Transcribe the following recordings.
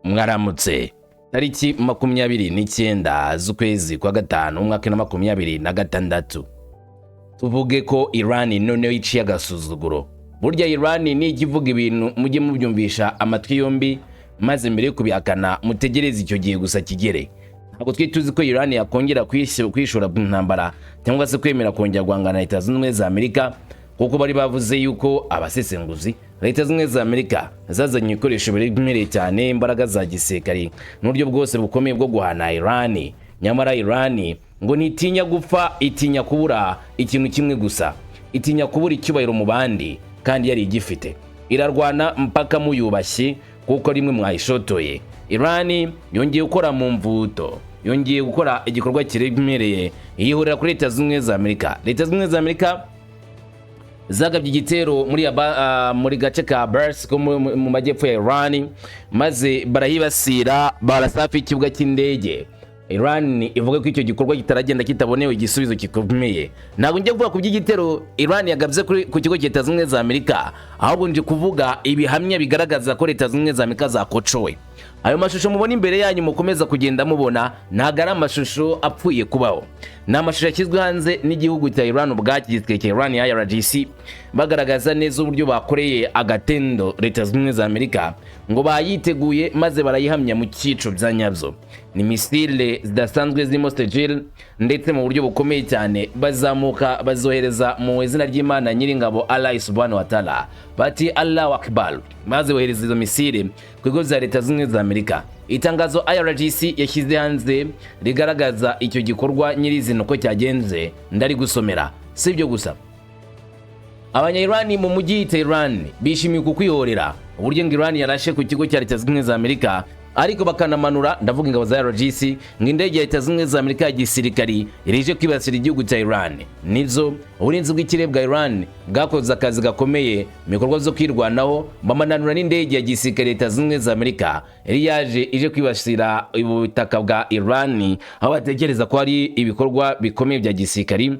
Mwaramutse. Tariki 29 z'ukwezi kwa gatanu umwaka wa 2026. Tuvuge ko Iran noneho iciye agasuzuguro. Burya Iran ni ikivuga ibintu mujye mubyumvisha amatwi yombi, maze mbere yo kubihakana mutegereze icyo gihe gusa kigere. Ntabwo twituzi ko Iran yakongera kwishura intambara cyangwa se kwemera kongera guhangana na Leta Zunze Ubumwe za Amerika, kuko bari bavuze yuko abasesenguzi Leta Zunze Ubumwe za Amerika zazanye ibikoresho biremereye cyane, imbaraga za gisirikare n'uburyo bwose bukomeye bwo guhana Iran. Nyamara Iran ngo ntitinya gupfa, itinya kubura ikintu kimwe gusa, itinya kubura icyubahiro mu bandi kandi yari igifite. Irarwana mpaka muyubashye kuko rimwe mwayishotoye. Iran yongeye gukora mu mvuto, yongeye gukora igikorwa kiremereye, yihurira kuri Leta Zunze Ubumwe za Amerika. Leta Zunze Ubumwe za Amerika zagabye igitero muri gace ka Bars ko mu majyepfo ya Iran, maze barahibasira barasafi ikibuga cy'indege. Iran ivuga ko icyo gikorwa kitaragenda kitabonewe igisubizo gikomeye. Ntabwo njye kuvuga ku by'igitero Iran yagabye ku kigo cya Leta Zunze Ubumwe za Amerika, ahubwo nje kuvuga ibihamya bigaragaza ko Leta Zunze Ubumwe za Amerika zakocowe. Ayo mashusho mubona imbere yanyu mukomeza kugenda mubona ntago ari amashusho apfuye kubaho. Ni amashusho yashyizwe hanze n'igihugu cya Iran ubwakizwe cya Iran ya IRGC, bagaragaza neza uburyo bakoreye agatendo Leta Zunze Ubumwe za Amerika, ngo bayiteguye maze barayihamya mu cyico bya nyabyo. Ni misile zidasanzwe zirimo Stegil, ndetse mu buryo bukomeye cyane bazamuka bazohereza mu izina ry'Imana Nyiringabo Allah Subhanahu wa Ta'ala, bati Allahu Akbar, maze bohereza izo misile ku bigo bya Leta Zunze Ubumwe za Amerika. Itangazo IRGC yashyize hanze rigaragaza icyo gikorwa nyirizina uko cyagenze ndari gusomera. Si ibyo gusa, Abanya-Iran mu mujyi wa Tehran bishimiye kukwihorera uburyo ngo Iran yarashe ku kigo cya Leta Zunze Ubumwe za Amerika, ariko bakanamanura, ndavuga ingabo za IRGC, ngo indege ya Leta Zunze Ubumwe za Amerika ya gisirikari irije kwibasira igihugu cya Iran. Nivyo uburinzi bw'ikirere bwa Iran bwakoze akazi gakomeye mu bikorwa byo kwirwanaho, bamananura n'indege ya gisirikari Leta Zunze Ubumwe za Amerika yari yaje ije kwibasira ubutaka bwa Iran, aho batekereza ko hari ibikorwa bikomeye bya gisirikari.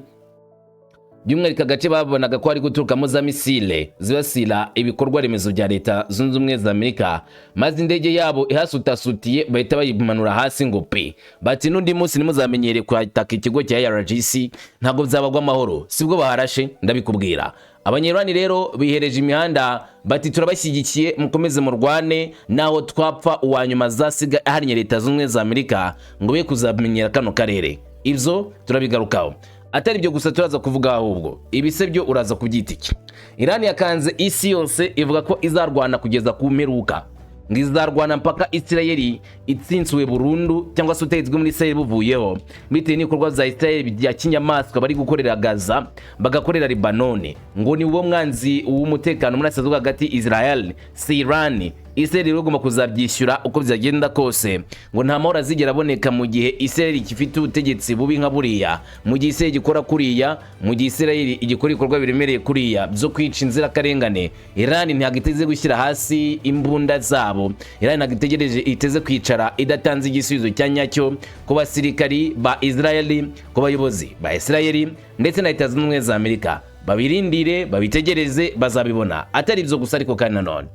By'umwihariko agace babonaga ko ari guturukamo za misile zibasira ibikorwa remezo bya Leta Zunze Ubumwe za Amerika, maze indege yabo ihasutasutiye bahita bayimanura hasi ngo pe, bati n'undi munsi nimuzamenyere kwataka ikigo cya IRGC ntabwo byabagwa amahoro, sibwo baharashe ndabikubwira. Abanya-Iran rero bihereje imihanda bati turabashyigikiye, mukomeze murwane, naho twapfa uwanyuma zasiga ahariye Leta Zunze Ubumwe za Amerika ngo be kuzamenyera kano karere. Ibyo turabigarukaho. Atari byo gusa turaza kuvuga, ahubwo ibise byo uraza kubyitiki. Iran yakanze isi yose ivuga ko izarwana kugeza ku mperuka, ngo izarwana mpaka Israel itsinsuwe burundu cyangwa se utegetswe muri Israel buvuyeho, bitewe n'ibikorwa za Israel bya kinyamaswa bari gukorera Gaza, bagakorera Lebanon. Ngo ni wo mwanzi w'umutekano muri Asia hagati Israel si Iran. Israel igomba kuzabyishyura uko byagenda kose, ngo nta mahoro azigera aboneka mu gihe Israel ifite ubutegetsi bubi nka buriya, mu gihe Israel gikora kuriya, mu gihe Israel igikora ibikorwa biremereye kuriya byo kwica inzirakarengane. Iran ntabwo iteze gushyira hasi imbunda zabo. Iran ntabwo iteze kwicara idatanze igisubizo cya nyacyo ku basirikari ba Israel, ku bayobozi ba Israel ndetse na Leta Zunze Ubumwe za Amerika. Babirindire, babitegereze, bazabibona. Atari ibyo gusa ariko kandi nanone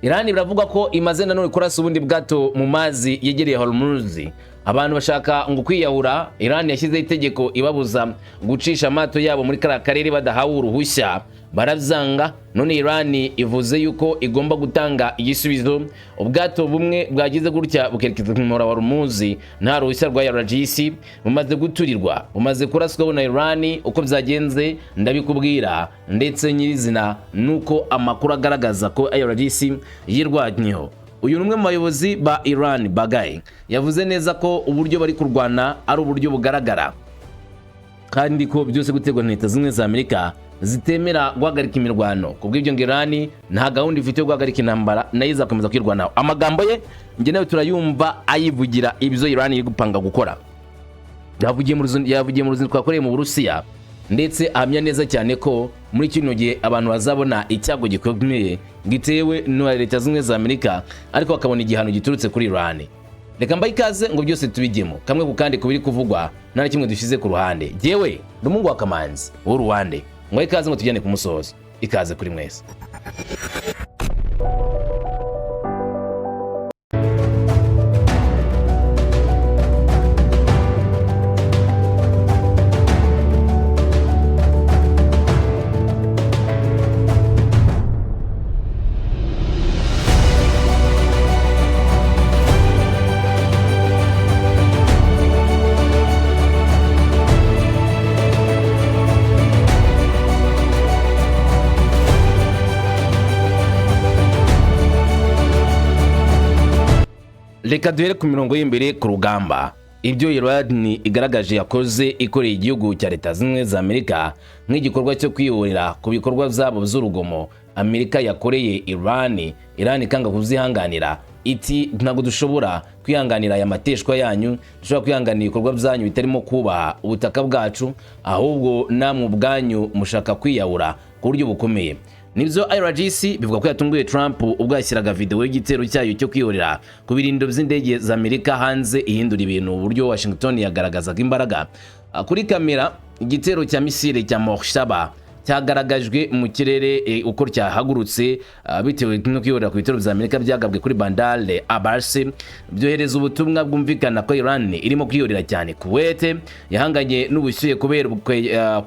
Iran biravuga ko imaze nanone kurasa ubundi bwato mu mazi yegereye Hormuz. Abantu bashaka ngo kwiyahura, Iran yashyizeho itegeko ibabuza gucisha amato yabo muri kara karere badahawe uruhushya, barabyanga. None Iran ivuze yuko igomba gutanga igisubizo. Ubwato bumwe bwagize gutya bukerekeza mu mura wa Hormuz nta ruhushya rwa IRGC, bumaze guturirwa, bumaze kuraswaho na Iran. Uko byagenze ndabikubwira, ndetse nyirizina nuko amakuru agaragaza ko IRGC yirwanyeho. Uyu numwe mu bayobozi ba Iran, Bagai, yavuze neza ko uburyo bari kurwana ari uburyo bugaragara, kandi ko byose gutegwa na Leta Zunze Ubumwe za Amerika zitemera guhagarika imirwano. Kubw'ibyo ngo Iran nta gahunda ifite yo guhagarika intambara, nayo izakomeza kwirwanaho. Amagambo ye njye nawe turayumva ayivugira ibyo Iran iri gupanga gukora. Yavugiye mu ruzinduko twakoreye mu Burusiya, ndetse ahamya neza cyane ko muri kino gihe abantu bazabona icyago gikomeye gitewe na Leta Zunze Ubumwe za Amerika, ariko bakabona igihano giturutse kuri Iran. Reka mbaye ikaze ngo byose tubigemo kamwe ku kandi kubiri kuvugwa, nta kimwe dushize ku ruhande. Jewe Rumungu wa Kamanzi w'Uruwande, ngo ikaze ngo tujyane ku musozo. Ikaze kuri mwese. Reka duhere ku mirongo y'imbere ku rugamba. Ibyo Iran igaragaje yakoze ikoreye igihugu cya Leta Zunze za Amerika nk'igikorwa cyo kwihorera ku bikorwa byabo z'urugomo Amerika yakoreye Iran ikanga kuzihanganira iti ntabwo dushobora kwihanganira aya mateshwa yanyu, dushobora kwihanganira ibikorwa byanyu bitarimo kubaha ubutaka bwacu, ahubwo namwe ubwanyu mushaka kwiyahura ku buryo bukomeye. Nibyo IRGC bivuga ko yatunguye Trump ubwo yashyiraga video y'igitero cyayo cyo kwihorera ku birindiro by'indege za Amerika hanze ihindura ibintu uburyo Washington yagaragazaga imbaraga. Kuri kamera igitero cya misile cya Morshaba cyagaragajwe mu kirere uko cyahagurutse bitewe no kwihorera ku bitero bya Amerika byagabwe kuri Bandar Abbas, byohereza ubutumwa bwumvikana ko Iran irimo kwihorera cyane. Kuwait yahanganye n'ubushyuhe kubera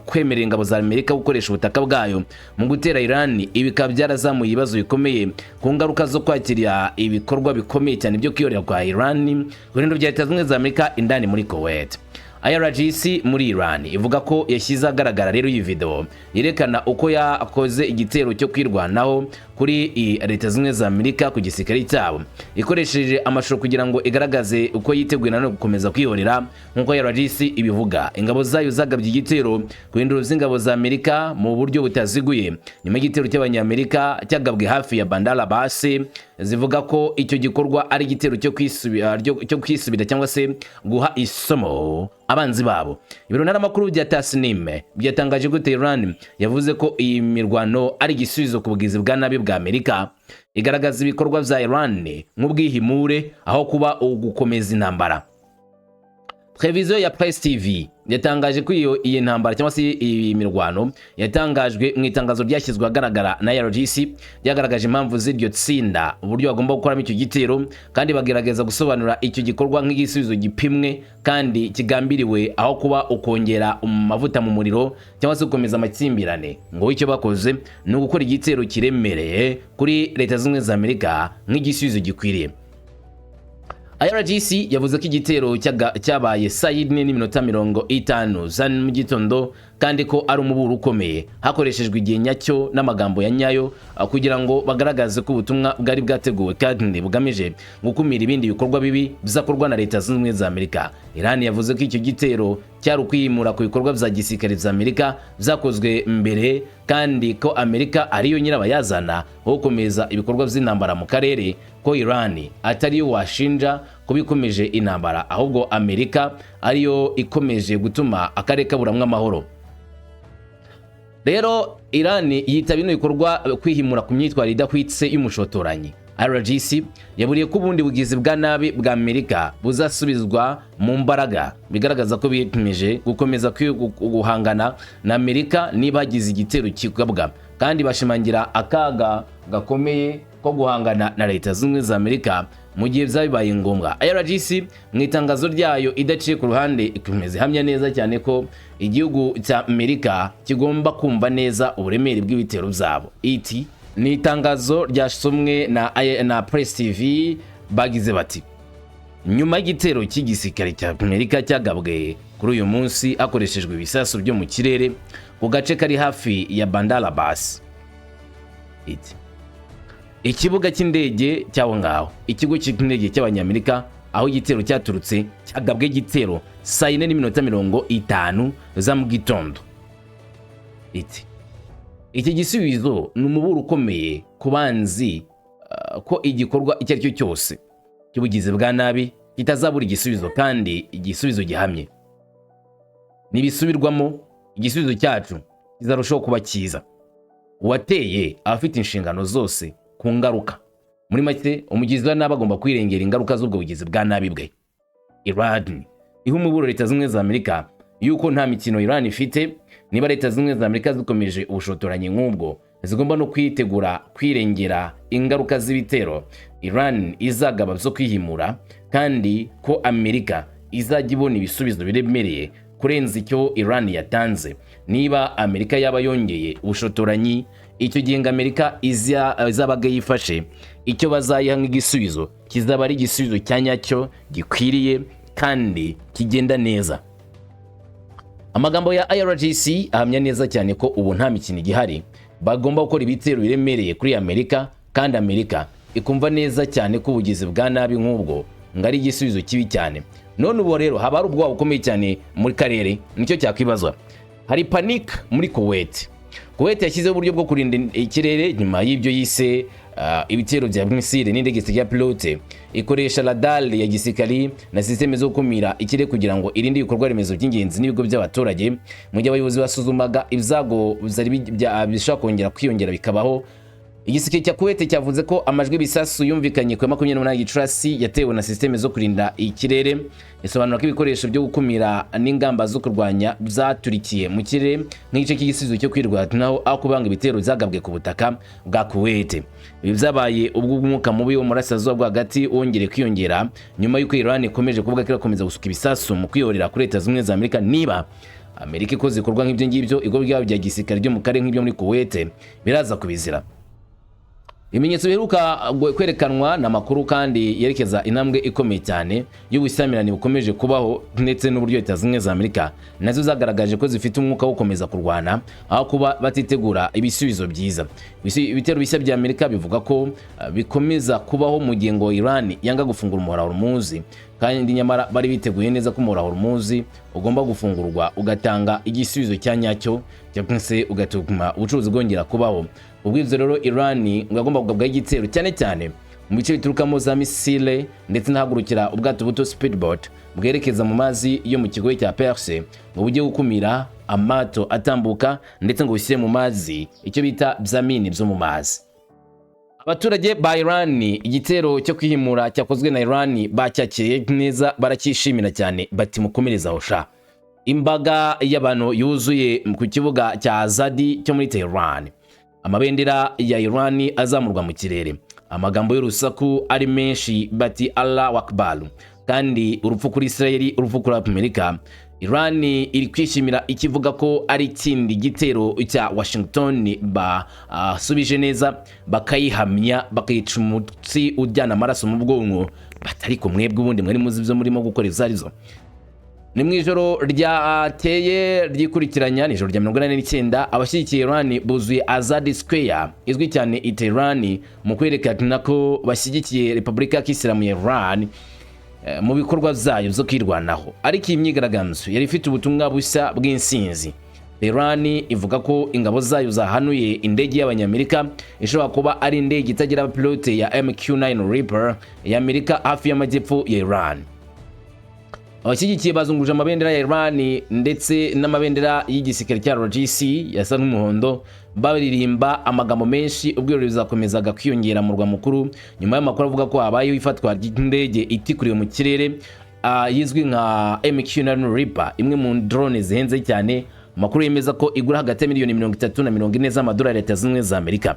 kwemerera ingabo za Amerika gukoresha ubutaka bwayo mu gutera Iran. Ibikaba byarazamuye ibibazo bikomeye ku ngaruka zo kwakira ibikorwa bikomeye cyane byo kwihorera kwa Iran ku birindiro bya Leta Zunze za Amerika indani muri Kuwait. IRGC muri Iran ivuga ko yashyize agaragara rero iyi video yerekana uko yakoze igitero cyo kwirwanaho kuri Leta Zunze za Amerika ku gisirikare cyabo ikoresheje amashusho kugira ngo igaragaze uko yiteguye no gukomeza kwihorera. Nkuko IRGC ibivuga, ingabo zayo zagabye igitero ku bindiro by'ingabo za Amerika mu buryo butaziguye nyuma y'igitero cy'abanyamerika cyagabwe hafi ya Bandar Abbas. Zivuga ko icyo gikorwa ari igitero cyo kwisubira cyangwa se guha isomo abanzi babo. Ibiro n'amakuru bya Tasnim byatangaje ko Tehran yavuze ko iyi mirwano ari igisubizo ku bugizi bwa nabi bwa Amerika, igaragaza ibikorwa bya Iran nk'ubwihimure aho kuba ugukomeza intambara. Televiziyo ya Press TV yatangaje ko iyi ntambara cyangwa se iyi mirwano yatangajwe mu itangazo ryashyizwe agaragara na IRGC, ryagaragaje impamvu z'iryo tsinda, uburyo bagomba gukoramo icyo gitero, kandi bagerageza gusobanura icyo gikorwa nk'igisubizo gipimwe kandi kigambiriwe aho kuba ukongera amavuta mu muriro cyangwa se gukomeza amakimbirane. Ngo icyo bakoze ni ugukora igitero kiremereye kuri Leta Zunze za Amerika nk'igisubizo gikwiriye. IRGC yavuze ko igitero cyabaye saa 4:50 za mu gitondo kandi ko ari umuburo ukomeye hakoreshejwe igihe nyacyo n'amagambo ya nyayo kugira ngo bagaragaze ko ubutumwa bwari bwateguwe kandi bugamije gukumira ibindi bikorwa bibi bizakorwa na Leta Zunze za Amerika. Iran yavuze ko icyo gitero cyari ukwimura ku bikorwa bya gisirikare za Amerika byakozwe mbere kandi ko Amerika ariyo nyirabayazana wo gukomeza ibikorwa by'intambara mu karere, ko Iran atariyo washinja kubikomeje intambara ahubwo Amerika ariyo ikomeje gutuma akarere kaburamwe amahoro. Rero Iran yitaba bino bikorwa kwihimura ku myitwarire idahwitse y'umushotoranyi. IRGC yaburiye ko ubundi bugizi bwa nabi bwa Amerika buzasubizwa mu mbaraga, bigaragaza ko biyemeje gukomeza guhangana na Amerika niba hagize igitero kigabwa, kandi bashimangira akaga gakomeye ko guhangana na Leta Zunze za Amerika mu gihe byabaye ngombwa. IRGC mu itangazo ryayo idaciye ku ruhande ikomeza ihamya neza cyane ko igihugu cya Amerika kigomba kumva neza uburemere bw'ibitero byabo. Iti ni itangazo ryasomwe na Press TV, bagize bati: nyuma y'igitero cy'igisirikare cya Amerika cyagabwe kuri uyu munsi hakoreshejwe ibisasu byo mu kirere ku gace kari hafi ya Bandar Abbas, ikibuga cy'indege cyaho ngaho, ikigo cy'indege cy'abanyamerika aho igitero cyaturutse cyagabwe igitero saa 4:50 za mu gitondo. Iki gisubizo ni umuburo ukomeye ku banzi ko igikorwa icyo ari cyo cyose cy'ubugizi bwa nabi kitazabura igisubizo, kandi igisubizo gihamye nibisubirwamo igisubizo cyacu kizarushaho kuba cyiza. Uwateye abafite inshingano zose ku ngaruka. Muri make umugizi wa nabi agomba kwirengera ingaruka z'ubwo bugizi bwa nabi bwe. Iran iha umuburo Leta Zunze za Amerika yuko nta mikino Iran ifite niba Leta Zunze za Amerika zikomeje ubushotoranyi nk'ubwo, zigomba no kwitegura kwirengera ingaruka z'ibitero Iran izagaba byo kwihimura, kandi ko Amerika izajya ibona ibisubizo biremereye kurenza icyo Iran yatanze. Niba Amerika yaba yongeye ubushotoranyi, icyo gihe Amerika izabaga yifashe, icyo bazayiha nk'igisubizo kizaba ari igisubizo cyanyacyo gikwiriye kandi kigenda neza. Amagambo ya IRGC ahamya neza cyane ko ubu nta mikino igihari, bagomba gukora ibitero biremereye kuri Amerika, kandi Amerika ikumva neza cyane ko ubugizi bwa nabi nk'ubwo ngo ari igisubizo kibi cyane. None ubu rero haba hari ubwoba bukomeye cyane muri karere, nicyo cyakwibazwa. Hari panic muri Kuwait. Kuwait yashyizeho uburyo bwo kurinda ikirere nyuma y'ibyo yise ibitero bya misile n'indege zya pilote, ikoresha radar ya gisirikari na systeme zo gukumira ikirere kugira ngo irinde ibikorwa remezo by'ingenzi n'ibigo by'abaturage. Mu gihe abayobozi basuzumaga ibyago bishobora kongera kwiyongera bikabaho, igisirikare cya Kuwait cyavuze ko amajwi bisasu yumvikanye ku 28 Gicurasi yatewe na systeme zo kurinda ikirere. Isobanura ko ibikoresho byo gukumira n'ingamba zo kurwanya byaturikiye mu kirere nk'igice cy'igisubizo cyo kwirwanaho aho kubanga ibitero byagabwe ku butaka bwa Kuwait. Ibi byabaye ubwo umwuka mubi wo murasazuba bwagati wongere kwiyongera nyuma y'uko Iran ikomeje kuvuga ko irakomeza gusuka ibisasu mu kwiyorera kuri Leta Zunze za Amerika. Niba Amerika ikoze ikorwa nk'ibyo ngibyo, ibigo byabo bya gisirikare byo mu karere nk'ibyo muri Kuwait biraza kubizira. Ibimenyetso biheruka kwerekanwa na makuru kandi yerekeza intambwe ikomeye cyane y'ubusamirane bukomeje kubaho ndetse n'uburyo Leta Zunze za Amerika nazo zagaragaje ko zifite umwuka wo gukomeza kurwana aho kuba batitegura ibisubizo byiza. Ibitero bishya bya Amerika bivuga ko bikomeza kubaho mu gihe ngo Iran yanga gufungura umuhora wa Hormuz, kandi nyamara bari biteguye neza ko umuhora wa Hormuz ugomba gufungurwa ugatanga igisubizo cya nyacyo cyangwa se ugatuma ubucuruzi bwongera kubaho. Ubwizo rero Iran ngo agomba kugabwaho igitero cyane cyane mu bice biturukamo za misile ndetse n'ahagurukira ubwato buto speedboat bwerekeza mu mazi yo mu kigoye cya Perse ngo bujye gukumira amato atambuka ndetse ngo bishyire mu mazi icyo bita byamini byo mu mazi. Abaturage ba Iran igitero cyo kwihimura cyakozwe na Iran bacyakiriye neza, baracyishimira cyane bati mukomereza aho sha. Imbaga y'abantu yuzuye ku kibuga cya Azadi cyo muri Tehran, amabendera ya Iran azamurwa mu kirere, amagambo y'urusaku ari menshi bati Allahu Akbar, kandi urupfu kuri Israel, urupfu kuri Amerika. Iran iri kwishimira ikivuga ko ari ikindi gitero cya Washington basubije neza bakayihamya bakayica umutsi ujyana amaraso mu bwonko, batari ko mwebwe ubundi mwari muzi ibyo murimo gukora izarizo. Ni mu ijoro ryateye ryikurikiranya nijoro rya 49 abashyigikiye Iran buzuye Azadi Square izwi cyane i Tehran mu kwerekana ko bashyigikiye Repubulika y'Isilamu ya Iran mu bikorwa byayo byo kwirwanaho. Ariko iyi myigaragambyo yari ifite ubutumwa bushya bw'insinzi. Iran ivuga ko ingabo zayo zahanuye indege y'Abanyamerika ishobora kuba ari indege itagira pilote ya MQ-9 Reaper ya Amerika hafi y'amajyepfo ya Iran. Abashyigikiye bazunguje amabendera ya Iran ndetse n'amabendera y'igisirikare cya RGC yasa n'umuhondo, baririmba amagambo menshi. Ubwirori buzakomezaga kwiyongera mu murwa mukuru nyuma y'amakuru avuga ko habayeho ifatwa ry'indege itikuriwe mu kirere yizwi nka MQ-9 Reaper, imwe mu drone zihenze cyane. Amakuru yemeza ko igura hagati ya miliyoni 30 na 40 z'amadolari ya Leta Zunze za Amerika.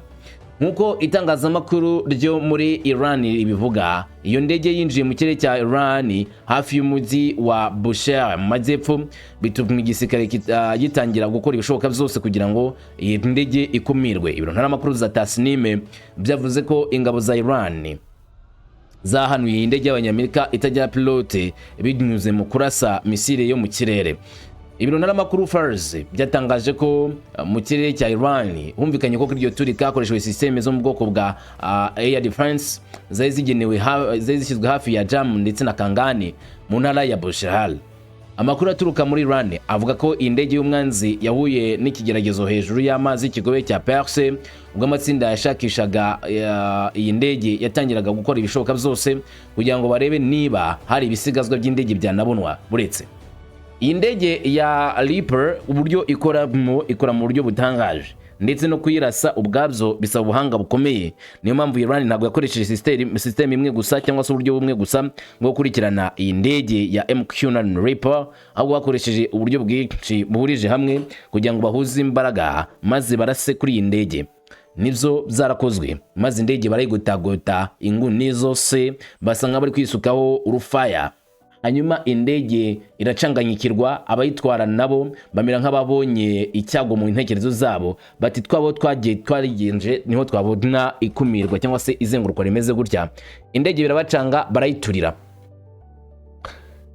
Nkuko itangazamakuru ryo muri Iran ibivuga, iyo ndege yinjiye mu kirere cya Iran hafi y'umujyi wa Bushehr mu majyepfo, bituma igisirikare gitangira gukora ibishoboka byose kugira ngo iyi ndege ikumirwe. Ibiro ntaramakuru za Tasnim byavuze ko ingabo za Iran zahanuye indege y'Abanyamerika itagira pilote binyuze mu kurasa misile yo mu kirere. Ibiro ntaramakuru Fars byatangaje ko mu kirere cya Iran humvikanye ko iryo turika hakoreshejwe systeme zo mu bwoko bwa air defense zari zishyizwe hafi ya Jam ndetse na Kangani mu ntara ya Bushehr. Amakuru aturuka muri Iran avuga ko indege y'umwanzi yahuye n'ikigeragezo hejuru y'amazi y'ikigobe cya Perse, ubwo amatsinda yashakishaga iyi ndege yatangiraga gukora ibishoboka byose kugira ngo barebe niba hari ibisigazwa by'indege byanabonwa. Buretse iyi ndege ya Reaper uburyo ikora mu buryo butangaje ndetse no kuyirasa ubwabyo bisaba ubuhanga bukomeye. Niyo mpamvu Iran ntabwo yakoresheje system imwe gusa cyangwa se uburyo bumwe gusa bwo gukurikirana iyi ndege ya MQ-9 Reaper, ahubwo bakoresheje uburyo bwinshi buhurije hamwe kugira ngo bahuze imbaraga maze barase kuri iyi ndege. Nibyo byarakozwe maze indege barayigotagota inguni zose basa nk'abari kwisukaho urufaya. Hanyuma indege iracanganyikirwa, abayitwara nabo bamera nk'ababonye icyago mu ntekerezo zabo bati twabo twagiye twarigenje niho twabona ikumirwa cyangwa se izengurukwa rimeze gutya. Indege birabacanga barayiturira.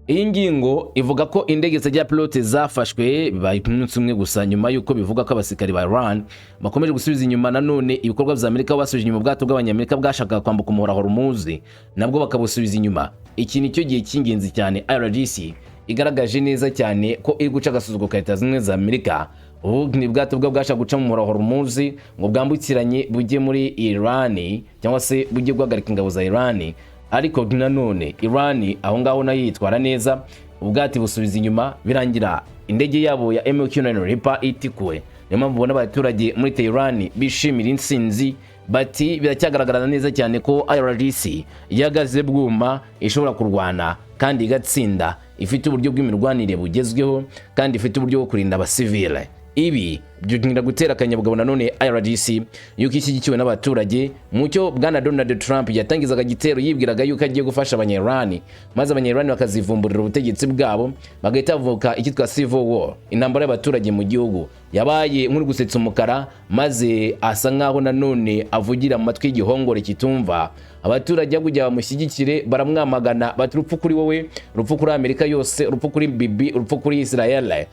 Iyi ngingo ivuga ko indege zijya pilote zafashwe bibaye umunsi umwe gusa nyuma yuko bivuga ko abasikari ba Iran bakomeje gusubiza inyuma nanone ibikorwa bya Amerika basubije inyuma ubwato bw'Abanyamerika bwashakaga kwambuka umuhora Hormuz nabwo bakabusubiza inyuma. iki nicyo gihe cy'ingenzi cyane IRGC igaragaje neza cyane ko iri guca agasuzuguro ka Leta Zunze za Amerika. Ubu ni bwato bwasha guca mu muhora Hormuz ngo bwambukiranye bujye muri Iran cyangwa se bujye guhagarika ingabo za Iran, ariko nanone Iran aho ngaho nayo yitwara neza, ubwati busubiza inyuma birangira indege yabo ya MQ-9 Reaper itikuwe. Niyo mpamvu ubona abaturage muri Tehran bishimira insinzi, bati biracyagaragara neza cyane ko IRGC yagaze bwuma ishobora kurwana kandi igatsinda, ifite uburyo bw'imirwanire bugezweho kandi ifite uburyo bwo kurinda abasivile. Ibi byugira gutera akanyabugabo nanone IRGC yuko ishyigikiwe n'abaturage. Mucyo bwana Donald Trump yatangizaga igitero yibwiraga yuko agiye gufasha abanyarwanda, maze abanyarwanda bakazivumburira ubutegetsi bwabo, bagahita bavuka icyitwa civil war, intambara y'abaturage mu gihugu. Yabaye nk'uri gusetsa umukara, maze asa nkaho nanone avugira mu matwi y'igihongore kitumva. Abaturage kujya bamushyigikire baramwamagana, bati urupfu kuri wowe, urupfu kuri Amerika yose, urupfu kuri Bibi, urupfu kuri Israel.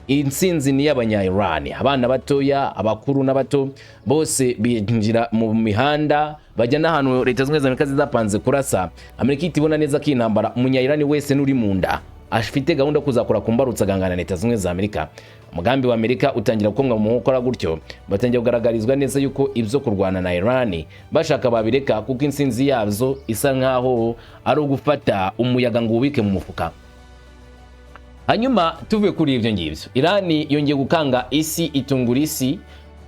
Insinzi ni y'abanya-Iran, abana batoya, abakuru n'abato bose binjira mu mihanda bajya n'ahantu Leta Zunze za Amerika zizapanze kurasa. Amerika itibona neza ko intambara umunya-Iran wese n'uri mu nda afite gahunda kuzakora kumbarutsa gangana Leta Zunze za Amerika. Umugambi wa Amerika utangira gukomwa mu nkokora gutyo, batangira kugaragarizwa neza yuko ibyo kurwana na Iran bashaka babireka, kuko insinzi yazo isa nkaho ari ugufata umuyaga ngo ubike mu mufuka. Hanyuma tuvuye kuri ibyo ngibyo, Iran yongeye gukanga isi, itungura isi,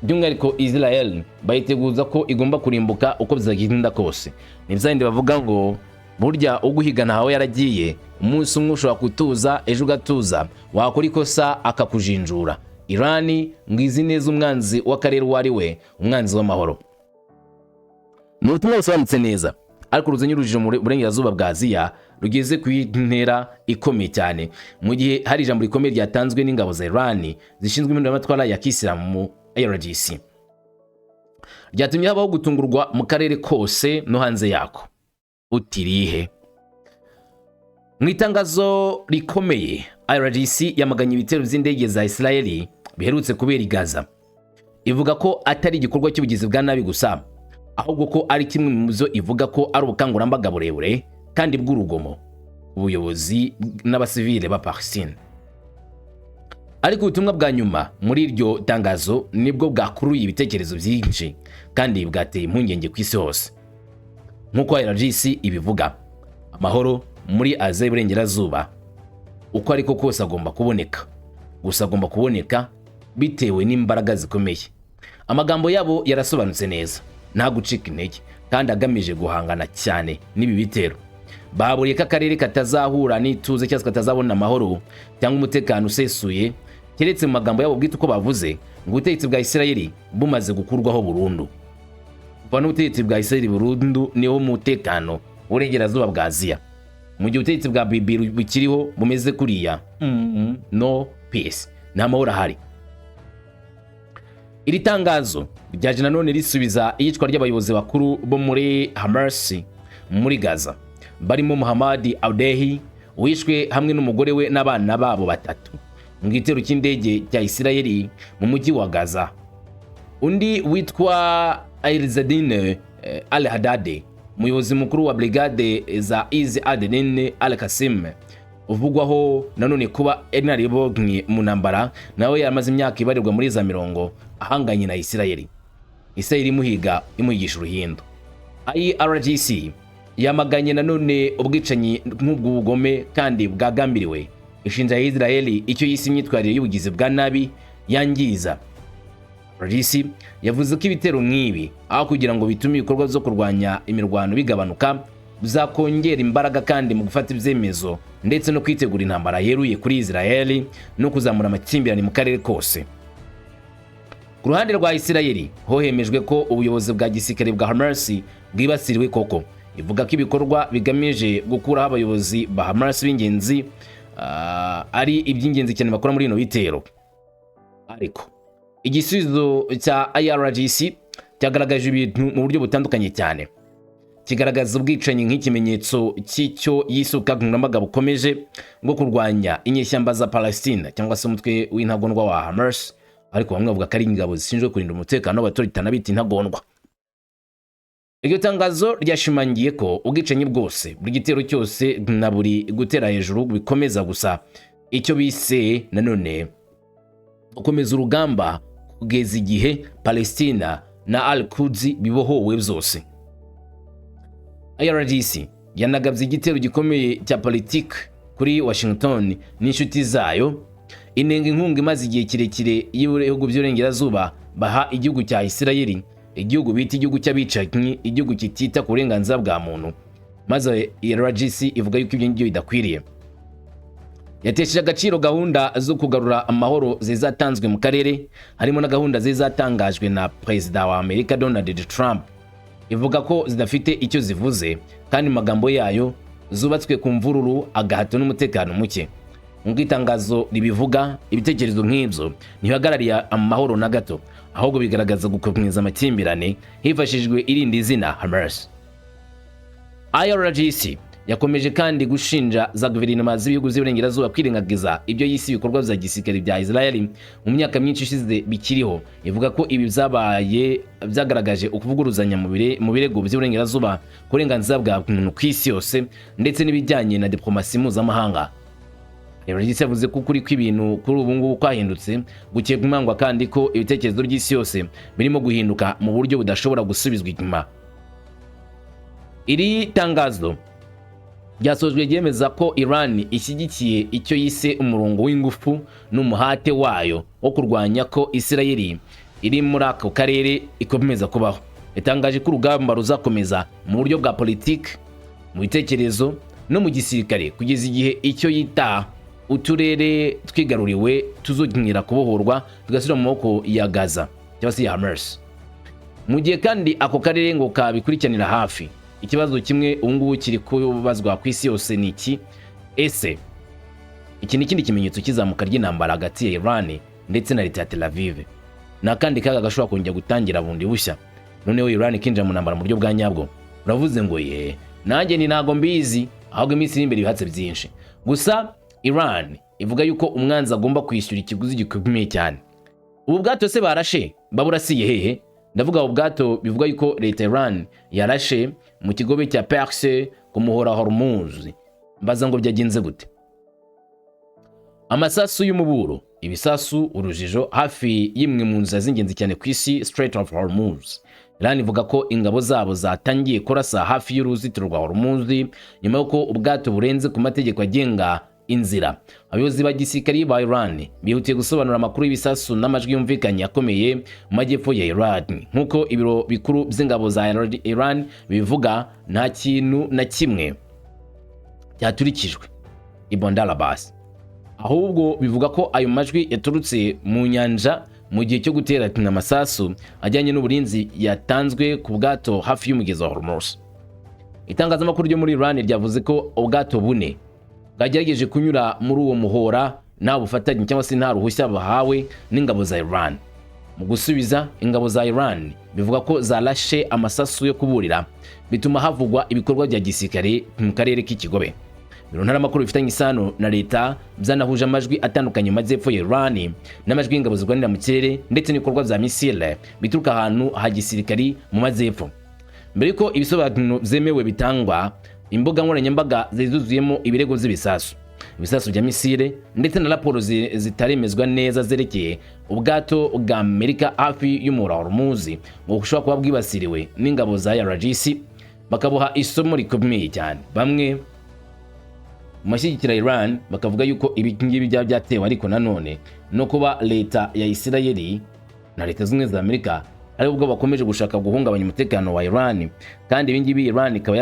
by'umwihariko Israel bayiteguza ko igomba kurimbuka uko bizagenda kose. Nibyo bavuga ngo burya uguhiga ntawe yaragiye, umunsi umwe ushobora kutuza ejo ugatuza, wakora ikosa akakujinjura. Iran ngizi neza umwanzi w'akarere wari we, umwanzi w'amahoro. Ni ubutumwa busobanutse neza, ariko ruzenyurujije mu burengerazuba bwa Aziya rugeze ku intera ikomeye cyane, mu gihe hari ijambo rikomeye ryatanzwe n'ingabo za Iran zishinzwe impinduramatwara ya Kisilamu mu IRGC, ryatumye habaho gutungurwa mu karere kose no hanze yako. Utirihe mu itangazo rikomeye, IRGC yamaganye ibitero by'indege za Israeli biherutse kubera i Gaza, ivuga ko atari igikorwa cy'ubugizi bwa nabi gusa, ahubwo ko ari kimwe mu byo ivuga ko ari ubukangurambaga burebure kandi bw'urugomo ubuyobozi n'abasivile ba Palestine. Ariko ubutumwa bwa nyuma muri iryo tangazo nibwo bwakuruye ibitekerezo byinshi kandi bwateye impungenge ku isi hose. Nk'uko IRGC ibivuga, amahoro muri Aziya y'Iburengerazuba uko ariko kose agomba kuboneka, gusa agomba kuboneka bitewe n'imbaraga zikomeye. Amagambo yabo yarasobanutse neza, nta gucika intege kandi agamije guhangana cyane n'ibi bitero. Baburiye ko akarere katazahura n'ituze cyangwa katazabona amahoro cyangwa umutekano usesuye keretse mu magambo yabo bwite uko bavuze ngo ubutegetsi bwa Israeli bumaze gukurwaho burundu. Kuva n'ubutegetsi bwa Israeli burundu niho umutekano w'Uburengerazuba bwa Aziya. Mu gihe ubutegetsi bwa Bibi bukiriho bumeze kuriya, no peace, nta mahoro ahari. Iri tangazo ryaje nanone risubiza iyicwa ry'abayobozi bakuru bo muri Hamas muri Gaza, barimo Muhammad Audehi wishwe hamwe n'umugore we n'abana babo batatu mu gitero cy'indege cya Israeli mu mujyi wa Gaza. Undi witwa Izzadine al-Haddad, umuyobozi mukuru wa brigade za Izz ad-Din al-Qasim, uvugwaho nanone kuba inaribonye mu ntambara, nawe yamaze imyaka ibarirwa muri za 40 ahanganye na Israeli. Israeli muhiga imuyigisha uruhindo. IRGC yamaganye nanone ubwicanyi nk'ubwo bugome kandi bwagambiriwe, ishinja Israeli icyo yise imyitwarire y'ubugizi bwa nabi yangiza. IRGC yavuze ko ibitero nk'ibi aho kugira ngo bitume ibikorwa byo kurwanya imirwano bigabanuka, bizakongera imbaraga kandi mu gufata ibyemezo ndetse no kwitegura intambara yeruye kuri Israeli no kuzamura amakimbirane mu karere kose. Ku ruhande rwa Israeli hohemejwe ko ubuyobozi bwa gisirikare bwa Hamas bwibasiriwe koko, ivuga ko ibikorwa bigamije gukuraho abayobozi ba Hamas b'ingenzi ari iby'ingenzi cyane bakora muri ino bitero. Ariko igisubizo cya IRGC cyagaragaje ibintu mu buryo butandukanye cyane, kigaragaza ubwicanyi nk'ikimenyetso cy'icyo yisuka nk'amaga bukomeje bwo kurwanya inyeshyamba za Palestine cyangwa se umutwe w'intagondwa wa Hamas, ariko bamwe bavuga ko ari ingabo zishinzwe kurinda umutekano w'abaturage tanabita intagondwa. iryo tangazo ryashimangiye ko ubwicanyi bwose buri gitero cyose na buri gutera hejuru bikomeza gusa icyo bise nanone gukomeza urugamba kugeza igihe Palestina na Al-Quds bibohowe byose. IRGC yanagabye igitero gikomeye cya politiki kuri Washington n'inshuti zayo, inenga inkunga imaze igihe kirekire y'ibihugu by'uburengerazuba baha igihugu cya Isirayeli, igihugu bita igihugu cy'abicanyi, igihugu kitita ku burenganzira bwa muntu, maze IRGC ivuga yuko ibyo ngibyo bidakwiriye. Yatesheje agaciro gahunda zo kugarura amahoro zizatanzwe mu karere, harimo na gahunda zizatangajwe na Perezida wa Amerika Donald Trump, ivuga ko zidafite icyo zivuze kandi magambo yayo zubatswe ku mvururu, agahato n'umutekano muke. Nk'uko itangazo ribivuga, ibitekerezo nk'ibyo ntibihagarariye amahoro na gato, ahubwo bigaragaza gukomeza amakimbirane hifashishijwe irindi zina Hamas. IRGC yakomeje kandi gushinja za guverinoma z'ibihugu by'uburengerazuba kwirengagiza ibyo yise ibikorwa bya gisirikare bya Israeli mu myaka myinshi ishize bikiriho. Ivuga ko ibi byagaragaje ukuvuguruzanya mu birego by'uburengerazuba, kurenganzira bwa muntu ku isi yose, ndetse n'ibijyanye na diplomasi mpuzamahanga. IRGC yavuze ko ukuri kw'ibintu kuri ubu ngubu kwahindutse, gukeka impangwa kandi ko ibitekerezo by'isi yose birimo guhinduka mu buryo budashobora gusubizwa inyuma. Iri tangazo ryasojwe ryemeza ko Iran ishyigikiye icyo yise umurongo w'ingufu n'umuhate wayo wo kurwanya ko Isirayeli iri muri ako karere ikomeza kubaho. Itangaje ko urugamba ruzakomeza mu buryo bwa politiki, mu bitekerezo no mu gisirikare kugeza igihe icyo yita uturere twigaruriwe tuzogira kubohorwa tugasubira mu maboko ya Gaza cyangwa se ya Hamas. Mu gihe kandi ako karere ngo kabikurikiranira hafi, ikibazo kimwe ubu ngubu kiri kubazwa ku isi yose ni iki: ese iki ni ikindi kimenyetso kizamuka ry'intambara hagati ya Iran ndetse na leta ya Tel Aviv, na kandi kaga gashobora kongera gutangira bundi bushya, noneho Iran kinjira mu ntambara mu buryo bwa nyabwo? Uravuze ngo nanjye ni ntago mbizi, ahubwo iminsi iri imbere ibihatse byinshi. Gusa Iran ivuga yuko umwanzi agomba kwishyura ikiguzi gikomeye cyane. Ubu bwato se barashe baburasiye hehe? Ndavuga ubwato bivuga yuko leta Iran yarashe mu kigobe cya Perse ku muhora Hormuz. Mbaza ngo byagenze gute? Amasasu y'umuburo, ibisasu, urujijo hafi y'imwe mu nzira z'ingenzi cyane ku isi, Strait of Hormuz. Iran ivuga ko ingabo zabo zatangiye kurasa hafi y'uruzitiro rwa Hormuz nyuma y'uko ubwato burenze ku mategeko agenga inzira. Abayobozi ba gisirikari ba Iran bihutiye gusobanura amakuru y'ibisasu n'amajwi yumvikanye akomeye mu majyepfo ya Iran. Nk'uko ibiro bikuru by'ingabo za Iran bivuga, nta kintu na kimwe cyaturikijwe i Bandar Abbas, ahubwo bivuga ko ayo majwi yaturutse mu nyanja mu gihe cyo gutera amasasu ajyanye n'uburinzi yatanzwe ku bwato hafi y'umugezi wa Hormuz. Itangazamakuru ryo muri Iran ryavuze ko ubwato bune bwagerageje kunyura muri uwo muhora nta bufatanye cyangwa se nta ruhushya bahawe n'ingabo za Iran. Mu gusubiza, ingabo za Iran bivuga ko zarashe amasasu yo kuburira, bituma havugwa ibikorwa bya gisirikare mu karere k'ikigobe. Biro ntaramakuru bifitanye isano na leta byanahuje amajwi atandukanye mu majyepfo ya Iran n'amajwi y'ingabo zirwanira mu kirere ndetse n'ibikorwa bya misile bituruka ahantu ha gisirikari mu majyepfo. Mbere ko ibisobanuro byemewe bitangwa, imbuga nkoranyambaga zizuzuyemo ibirego by'ibisasu, ibisasu bya misile ndetse na raporo zitaremezwa neza zerekeye ubwato bwa Amerika hafi y'umuhora wa Hormuz ngo bushobora kuba bwibasiriwe n'ingabo za IRGC, bakabuha isomo rikomeye cyane. Bamwe mu mashyigikira Iran bakavuga yuko ibi ngibi byatewe ariko nanone no kuba leta ya Isirayeli na leta z'ubumwe za Amerika ari ubwo bakomeje gushaka guhungabanya umutekano wa Iran, kandi ibi ngibi Iran ikaba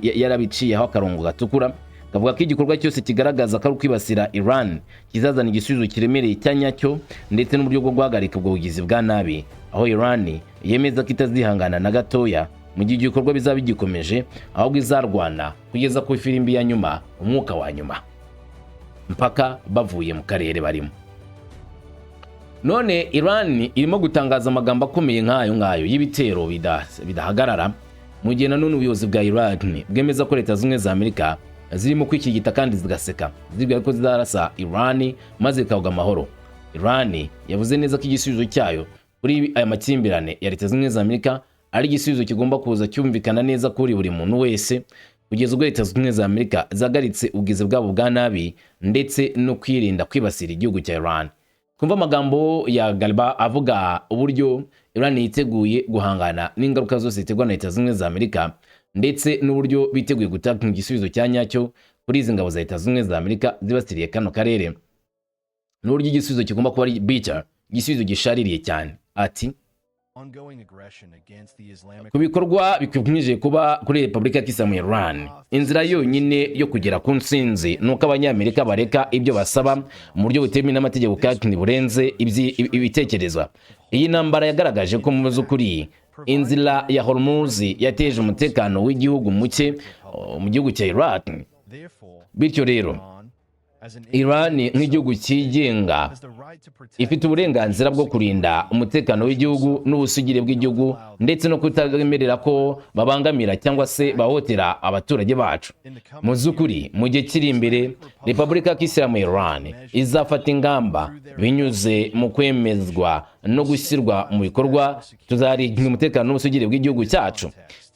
yarabiciyeho akarongo gatukura kavuga ko igikorwa cyose kigaragaza ko ari kwibasira Iran kizazana igisubizo kiremereye cyanyacyo ndetse n'uburyo bwo guhagarika ubwo bugizi bwa nabi, aho Iran yemeza ko itazihangana na gatoya mu gihe igikorwa bizaba bigikomeje, ahubwo izarwana kugeza ku ifirimbi ya nyuma, umwuka wa nyuma, mpaka bavuye mu karere barimo. None Iran irimo gutangaza amagambo akomeye nk'ayo ngayo y'ibitero bidahagarara, mu gihe nanone ubuyobozi bwa Iran bwemeza ko leta z'ubumwe za Amerika zirimo kwikigita kandi zigaseka, zibwira ko zizarasa Iran maze ikawuga amahoro. Iran yavuze neza ko igisubizo cyayo kuri aya makimbirane ya leta z'ubumwe za Amerika ari igisubizo kigomba kuza cyumvikana neza kuri buri muntu wese, kugeza ubwo Leta Zunze Ubumwe za Amerika zagaritse ubwizi bwabo bwa nabi ndetse no kwirinda kwibasira igihugu cya Iran. Kumva amagambo ya Galba avuga uburyo Iran yiteguye guhangana n'ingaruka zose ziterwa na Leta Zunze Ubumwe za Amerika, ndetse n'uburyo biteguye gutanga igisubizo cya nyacyo kuri izi ngabo za Leta Zunze Ubumwe za Amerika zibasiriye kano karere. N'uburyo igisubizo kigomba kuba ari bitter, igisubizo gishaririye cyane. Ati ku bikorwa bikwije kuba kuri Repubulika ya Kisilamu ya Iran, inzira yonyine yo kugera ku ntsinzi nuko Abanyamerika bareka ibyo basaba mu buryo butemewe n'amategeko kandi burenze ibitekerezwa. Iyi ntambara yagaragaje ko mu by'ukuri inzira ya Hormuz yateje umutekano w'igihugu muke mu gihugu cya Iraq. Bityo rero Iran nk'igihugu cyigenga ifite uburenganzira bwo kurinda umutekano w'igihugu n'ubusugire bw'igihugu, ndetse no kutagemerera ko babangamira cyangwa se bahotera abaturage bacu. Mu by'ukuri mu gihe kiri imbere, Repubulika ya Kisilamu ya Iran izafata ingamba binyuze mu kwemezwa no gushyirwa mu bikorwa tuzarinda umutekano n'ubusugire bw'igihugu cyacu.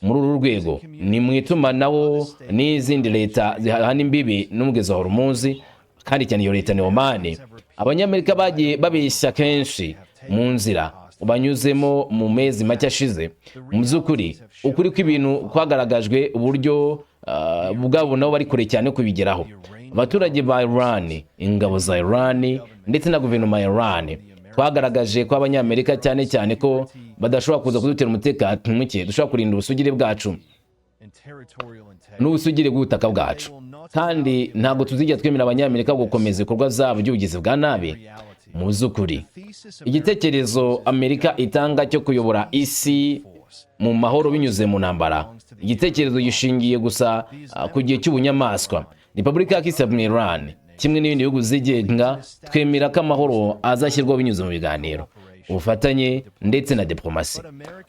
Muri uru rwego ni mu itumanaho n'izindi leta zihana imbibi n'umugezi wa Hormuz, kandi cyane iyo leta ni Oman. Abanyamerika bagiye babeshya kenshi mu nzira banyuzemo mu mezi make ashize. Mu by'ukuri ukuri kw'ibintu kwagaragajwe uburyo bwabo nabo bari kure cyane kubigeraho. Abaturage ba Iran, ingabo za Iran ndetse na guverinoma ya Iran twagaragaje ko Abanyamerika cyane cyane ko badashobora kuza kudutera umutekano muke, dushobora kurinda ubusugire bwacu n'ubusugire bw'ubutaka bwacu, kandi ntabwo tuzigera twemera Abanyamerika gukomeza ibikorwa zabo by'ubugizi bwa nabi. Mu by'ukuri igitekerezo Amerika itanga cyo kuyobora isi mu mahoro binyuze mu ntambara, igitekerezo gishingiye gusa ku gihe cy'ubunyamaswa. Repubulika ya Kisilamu ya Iran kimwe n'ibindi bihugu zigenga twemera ko amahoro azashyirwaho binyuze mu biganiro, ubufatanye ndetse na diplomasi.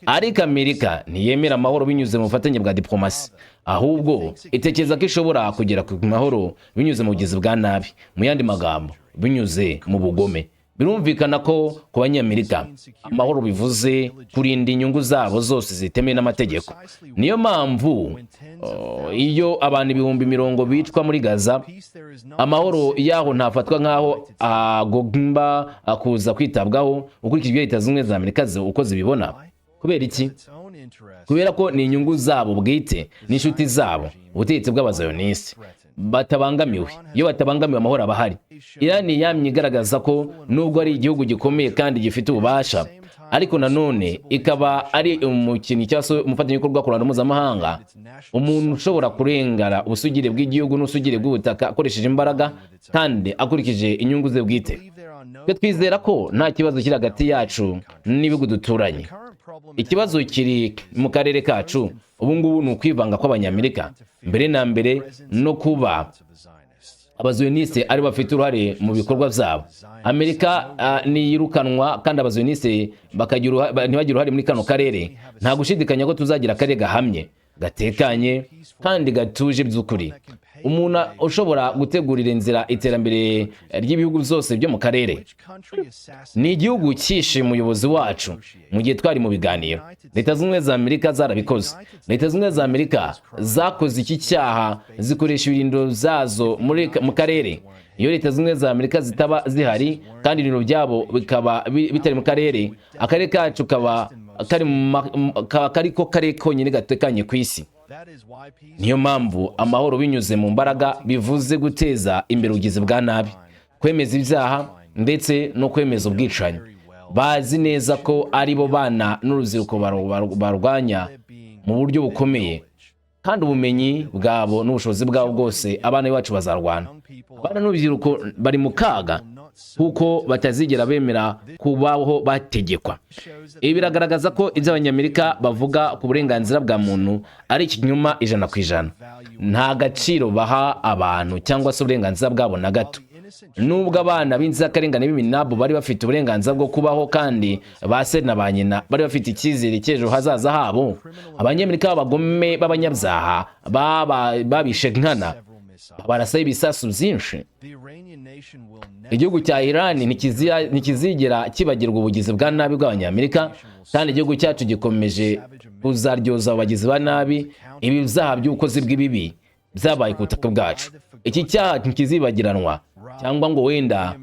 Ariko Amerika ntiyemera amahoro binyuze mu bufatanye bwa diplomasi, ahubwo itekereza ko ishobora kugera ku mahoro binyuze mu bugizi bwa nabi, mu yandi magambo binyuze mu bugome. Birumvikana ko ku Banyamerika amahoro bivuze kurinda inyungu zabo zose zitemewe n'amategeko. Niyo mpamvu iyo abantu ibihumbi 100 bicwa muri Gaza, amahoro yaho ntafatwa nk'aho agomba kuza kwitabwaho ukurikije Leta Zunze Ubumwe za Amerika uko zibibona. Kubera iki? Kubera ko ni inyungu zabo bwite n'inshuti zabo, ubutegetsi bw'abazayonisi batabangamiwe. Iyo batabangamiwe amahoro abahari. Iran yamye igaragaza ko nubwo ari igihugu gikomeye kandi gifite ububasha, ariko nanone ikaba ari umukinnyi cyangwa se umufatanyabikorwa ku ruhando mpuzamahanga, umuntu ushobora kurengera ubusugire bw'igihugu n'ubusugire bw'ubutaka akoresheje imbaraga kandi akurikije inyungu ze bwite. Twe twizera ko nta kibazo kiri hagati yacu n'ibihugu duturanye. Ikibazo kiri mu karere kacu ubu ngubu ni ukwivanga kw'Abanyamerika, mbere na mbere no kuba abazioniste ari bafite uruhare mu bikorwa byabo. Amerika niyirukanwa kandi abazioniste ntibagire uruhare muri kano karere, nta gushidikanya ko tuzagira akarere gahamye, gatekanye kandi gatuje by'ukuri. Umuntu ushobora gutegurira inzira iterambere ry'ibihugu byose byo mu karere ni igihugu cyishe umuyobozi wacu mu gihe twari mu biganiro. Leta Zunze Ubumwe za Amerika zarabikoze. Leta Zunze Ubumwe za Amerika zakoze iki cyaha zikoresha ibirindiro zazo mu karere. Iyo Leta Zunze Ubumwe za Amerika zitaba zihari kandi ibintu byabo bikaba bitari mu karere, akarere kacu kaba kariko kare konyine gatekanye ku isi. Niyo mpamvu amahoro binyuze mu mbaraga bivuze guteza imbere ubugizi bwa nabi, kwemeza ibyaha ndetse no kwemeza ubwicanyi. Bazi neza ko ari bo bana n'urubyiruko barwanya mu buryo bukomeye, kandi ubumenyi bwabo n'ubushobozi bwabo bwose abana bacu bazarwana. Abana n'urubyiruko bari mu kaga kuko batazigera bemera kubaho bategekwa. Ibi biragaragaza ko ibyo Abanyamerika bavuga ku burenganzira bwa muntu ari ikinyoma 100%. Nta gaciro baha abantu cyangwa se uburenganzira bwabo na gato. Nubwo abana b'inzirakarengane b'iminabo bari bafite uburenganzira bwo kubaho kandi base na ba nyina bari bafite icyizere cy'ejo hazaza habo, Abanyamerika b'abagome b'abanyabyaha babishe nkana barasaye ibisasu byinshi. Igihugu cya Iran ntikizigera kibagirwa ubugizi bwa nabi bw'abanyamerika, kandi igihugu cyacu gikomeje kuzaryoza abagizi ba nabi ibi byaha by'ubukozi bw'ibibi byabaye ku butaka bwacu. Iki cyaha ntikizibagiranwa cyangwa ngo wenda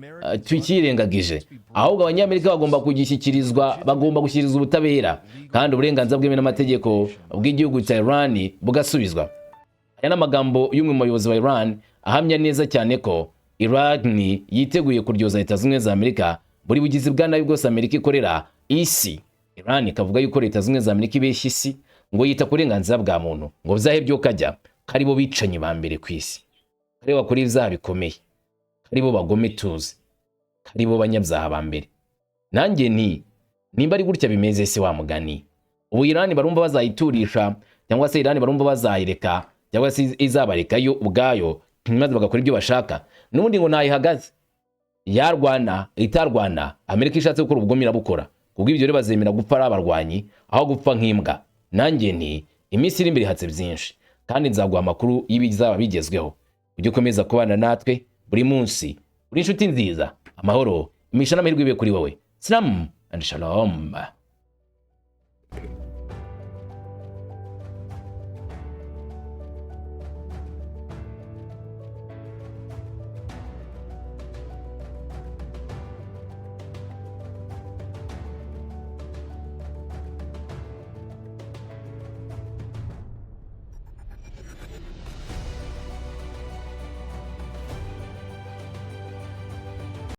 tukirengagije, ahubwo abanyamerika bagomba gushyikirizwa ubutabera, kandi uburenganzira bwemewe n'amategeko bw'igihugu cya Iran bugasubizwa. Aya n'amagambo y'umwe mu bayobozi ba Iran ahamya neza cyane ko Iran yiteguye kuryoza Leta Zunze za Amerika buri bugizi bwa nabi bwose Amerika ikorera isi. Iran ikavuga yuko Leta Zunze za Amerika ibeshya isi ngo yita ku burenganzira bwa muntu, ngo byahebyo kajya kari bo bicanyi ba mbere ku isi, kari bo bakora ibyaha bikomeye, kari bo bagome tuzi, kari bo banyabyaha ba mbere. Nanjye nimba ari gutya bimeze se wa mugani, ubu Iran barumva bazayiturisha cyangwa se Iran barumva bazayireka cyangwa se izabareka yo ubwayo maze bagakora ibyo bashaka, n'ubundi ngo ntayihagaze, yarwana itarwana Amerika ishatse gukora ubugome irabukora. Kubwo ibyo rero bazemera gupfa ari abarwanyi aho gupfa nk'imbwa. Nanjye iminsi iri imbere hatse byinshi, kandi nzaguha amakuru y'ibizaba bigezweho. Ujye ukomeza kubana natwe buri munsi, uri inshuti nziza. Amahoro, imisha n'amahirwe ibe kuri wowe. Salam and shalom.